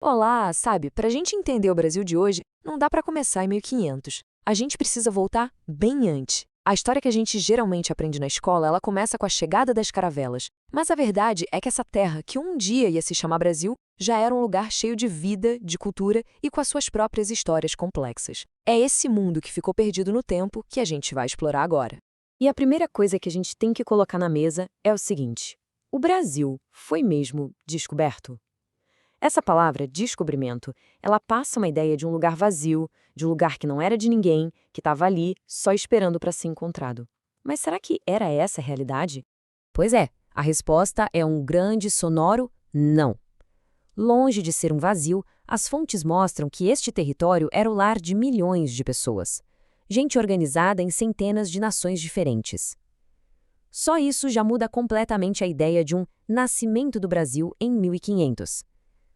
Olá, sabe, para a gente entender o Brasil de hoje, não dá para começar em 1500. A gente precisa voltar bem antes. A história que a gente geralmente aprende na escola, ela começa com a chegada das caravelas. Mas a verdade é que essa terra, que um dia ia se chamar Brasil, já era um lugar cheio de vida, de cultura e com as suas próprias histórias complexas. É esse mundo que ficou perdido no tempo que a gente vai explorar agora. E a primeira coisa que a gente tem que colocar na mesa é o seguinte: o Brasil foi mesmo descoberto? Essa palavra, descobrimento, ela passa uma ideia de um lugar vazio, de um lugar que não era de ninguém, que estava ali, só esperando para ser encontrado. Mas será que era essa a realidade? Pois é, a resposta é um grande sonoro não. Longe de ser um vazio, as fontes mostram que este território era o lar de milhões de pessoas. Gente organizada em centenas de nações diferentes. Só isso já muda completamente a ideia de um nascimento do Brasil em 1500.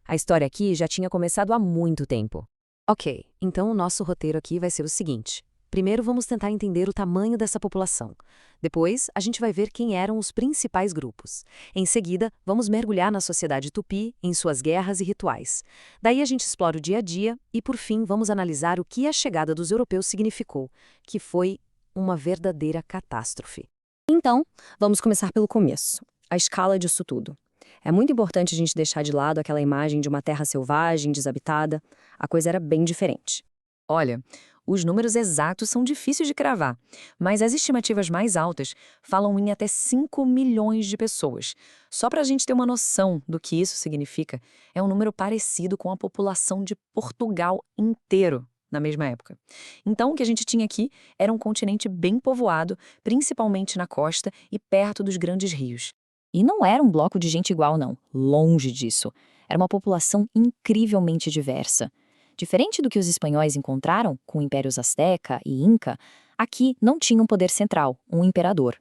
A história aqui já tinha começado há muito tempo. Ok, então o nosso roteiro aqui vai ser o seguinte. Primeiro vamos tentar entender o tamanho dessa população. Depois, a gente vai ver quem eram os principais grupos. Em seguida, vamos mergulhar na sociedade tupi, em suas guerras e rituais. Daí a gente explora o dia a dia e, por fim, vamos analisar o que a chegada dos europeus significou, que foi uma verdadeira catástrofe. Então, vamos começar pelo começo, a escala disso tudo. É muito importante a gente deixar de lado aquela imagem de uma terra selvagem, desabitada. A coisa era bem diferente. Olha, os números exatos são difíceis de cravar, mas as estimativas mais altas falam em até 5 milhões de pessoas. Só para a gente ter uma noção do que isso significa, é um número parecido com a população de Portugal inteiro na mesma época. Então, o que a gente tinha aqui era um continente bem povoado, principalmente na costa e perto dos grandes rios. E não era um bloco de gente igual, não. Longe disso. Era uma população incrivelmente diversa. Diferente do que os espanhóis encontraram com impérios Azteca e Inca, aqui não tinha um poder central, um imperador.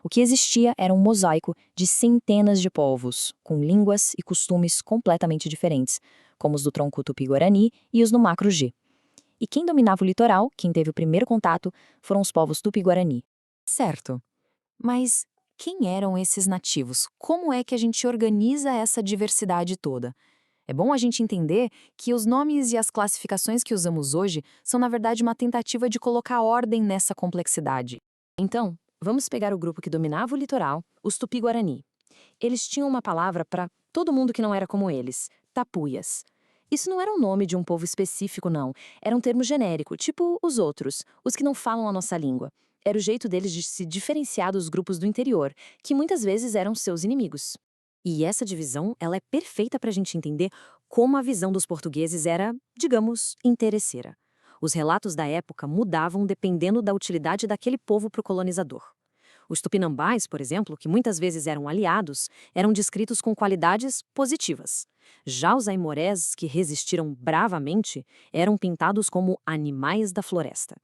O que existia era um mosaico de centenas de povos, com línguas e costumes completamente diferentes, como os do tronco Tupi-Guarani e os no Macro-G. E quem dominava o litoral, quem teve o primeiro contato, foram os povos Tupi-Guarani. Certo. Mas quem eram esses nativos? Como é que a gente organiza essa diversidade toda? É bom a gente entender que os nomes e as classificações que usamos hoje são, na verdade, uma tentativa de colocar ordem nessa complexidade. Então, vamos pegar o grupo que dominava o litoral, os Tupi-Guarani. Eles tinham uma palavra para todo mundo que não era como eles: tapuias. Isso não era o nome de um povo específico, não. Era um termo genérico, tipo os outros, os que não falam a nossa língua. Era o jeito deles de se diferenciar dos grupos do interior, que muitas vezes eram seus inimigos. E essa divisão, ela é perfeita para a gente entender como a visão dos portugueses era, digamos, interesseira. Os relatos da época mudavam dependendo da utilidade daquele povo para o colonizador. Os tupinambás, por exemplo, que muitas vezes eram aliados, eram descritos com qualidades positivas. Já os aimorés, que resistiram bravamente, eram pintados como animais da floresta.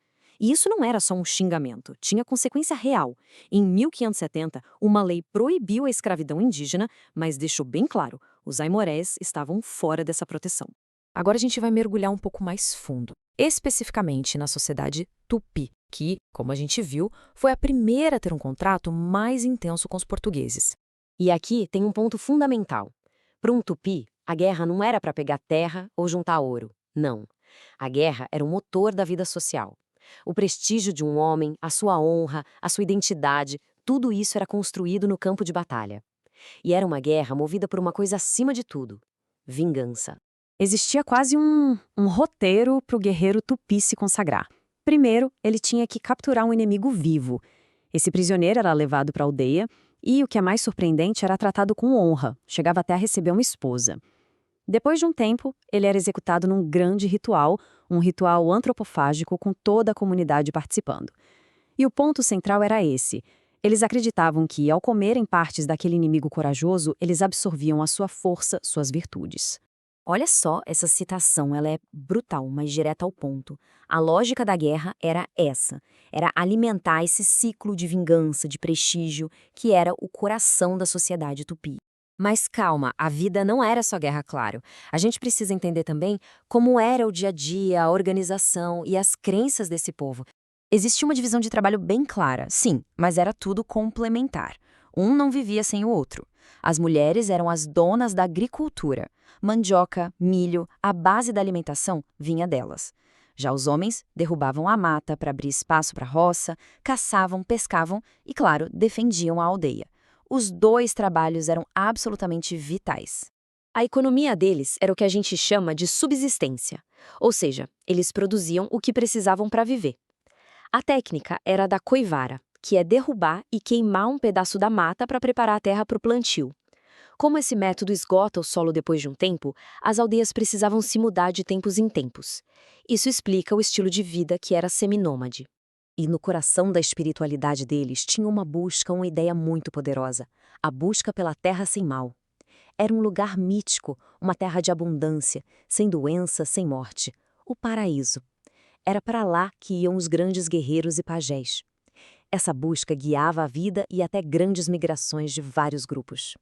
E isso não era só um xingamento, tinha consequência real. Em 1570, uma lei proibiu a escravidão indígena, mas deixou bem claro, os aimorés estavam fora dessa proteção. Agora a gente vai mergulhar um pouco mais fundo, especificamente na sociedade tupi, que, como a gente viu, foi a primeira a ter um contrato mais intenso com os portugueses. E aqui tem um ponto fundamental. Para um tupi, a guerra não era para pegar terra ou juntar ouro. Não. A guerra era o motor da vida social. O prestígio de um homem, a sua honra, a sua identidade, tudo isso era construído no campo de batalha. E era uma guerra movida por uma coisa acima de tudo: vingança. Existia quase um roteiro para o guerreiro tupi se consagrar. Primeiro, ele tinha que capturar um inimigo vivo. Esse prisioneiro era levado para a aldeia e, o que é mais surpreendente, era tratado com honra, chegava até a receber uma esposa. Depois de um tempo, ele era executado num grande ritual, um ritual antropofágico com toda a comunidade participando. E o ponto central era esse: eles acreditavam que, ao comerem partes daquele inimigo corajoso, eles absorviam a sua força, suas virtudes. Olha só, essa citação, ela é brutal, mas direta ao ponto. A lógica da guerra era essa, era alimentar esse ciclo de vingança, de prestígio, que era o coração da sociedade tupi. Mas calma, a vida não era só guerra, claro. A gente precisa entender também como era o dia a dia, a organização e as crenças desse povo. Existia uma divisão de trabalho bem clara, sim, mas era tudo complementar. Um não vivia sem o outro. As mulheres eram as donas da agricultura. Mandioca, milho, a base da alimentação vinha delas. Já os homens derrubavam a mata para abrir espaço para a roça, caçavam, pescavam e, claro, defendiam a aldeia. Os dois trabalhos eram absolutamente vitais. A economia deles era o que a gente chama de subsistência, ou seja, eles produziam o que precisavam para viver. A técnica era a da coivara, que é derrubar e queimar um pedaço da mata para preparar a terra para o plantio. Como esse método esgota o solo depois de um tempo, as aldeias precisavam se mudar de tempos em tempos. Isso explica o estilo de vida que era seminômade. E no coração da espiritualidade deles tinha uma busca, uma ideia muito poderosa: a busca pela terra sem mal. Era um lugar mítico, uma terra de abundância, sem doença, sem morte. O paraíso. Era para lá que iam os grandes guerreiros e pajés. Essa busca guiava a vida e até grandes migrações de vários grupos.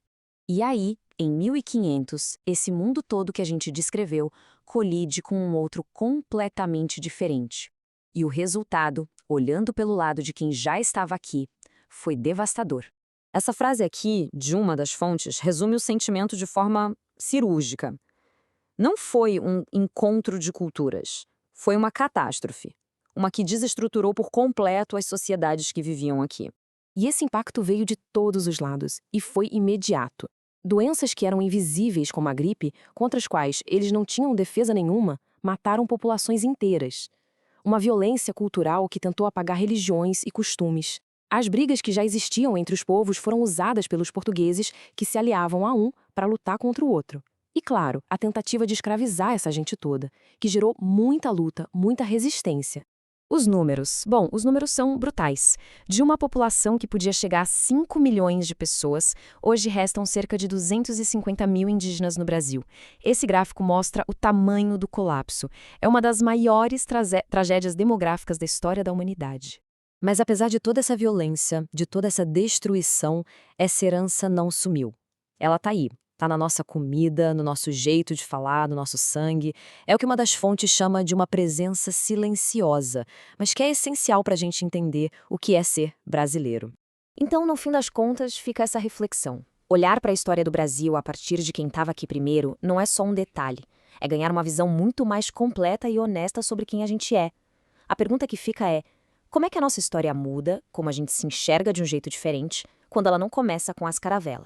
E aí, em 1500, esse mundo todo que a gente descreveu colide com um outro completamente diferente. E o resultado, olhando pelo lado de quem já estava aqui, foi devastador. Essa frase aqui, de uma das fontes, resume o sentimento de forma cirúrgica. Não foi um encontro de culturas, foi uma catástrofe. Uma que desestruturou por completo as sociedades que viviam aqui. E esse impacto veio de todos os lados, e foi imediato. Doenças que eram invisíveis, como a gripe, contra as quais eles não tinham defesa nenhuma, mataram populações inteiras. Uma violência cultural que tentou apagar religiões e costumes. As brigas que já existiam entre os povos foram usadas pelos portugueses, que se aliavam a um para lutar contra o outro. E, claro, a tentativa de escravizar essa gente toda, que gerou muita luta, muita resistência. Os números. Bom, os números são brutais. De uma população que podia chegar a 5 milhões de pessoas, hoje restam cerca de 250 mil indígenas no Brasil. Esse gráfico mostra o tamanho do colapso. É uma das maiores tragédias demográficas da história da humanidade. Mas apesar de toda essa violência, de toda essa destruição, essa herança não sumiu. Ela tá aí. Tá na nossa comida, no nosso jeito de falar, no nosso sangue. É o que uma das fontes chama de uma presença silenciosa, mas que é essencial para a gente entender o que é ser brasileiro. Então, no fim das contas, fica essa reflexão. Olhar para a história do Brasil a partir de quem estava aqui primeiro não é só um detalhe. É ganhar uma visão muito mais completa e honesta sobre quem a gente é. A pergunta que fica é: como é que a nossa história muda, como a gente se enxerga de um jeito diferente, quando ela não começa com as caravelas?